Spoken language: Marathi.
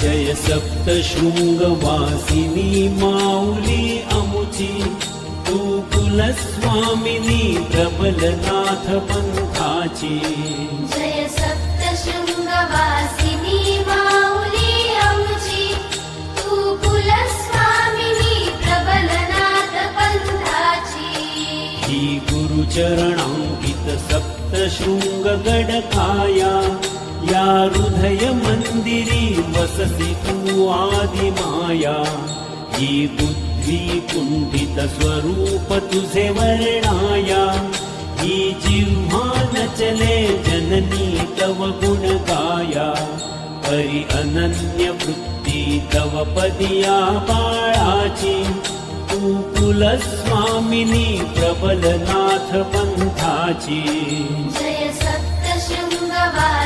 जय सप्तशृंगवासिनी माऊली अमुची तू कुलस्वामिनी प्रबलनाथ पंथाची जय सप्तशृंगवासिनी माऊली अमुची तू कुलस्वामिनी प्रबलनाथ पंथाची ही गुरुचरणांकित सप्तशृंग गडकाया या हृदय मंदिरी वससी तू आदिमाया ही बुद्धी कुंठित स्वरूप तुझे वर्णाया ही जिव्हा नचले जननी तव गुण गाया हरि अनन्य वृत्ती तव पदिया बाळाची तू कुलस्वामिनी प्रबलनाथ पंथाची जय सप्तशृंगवासिनी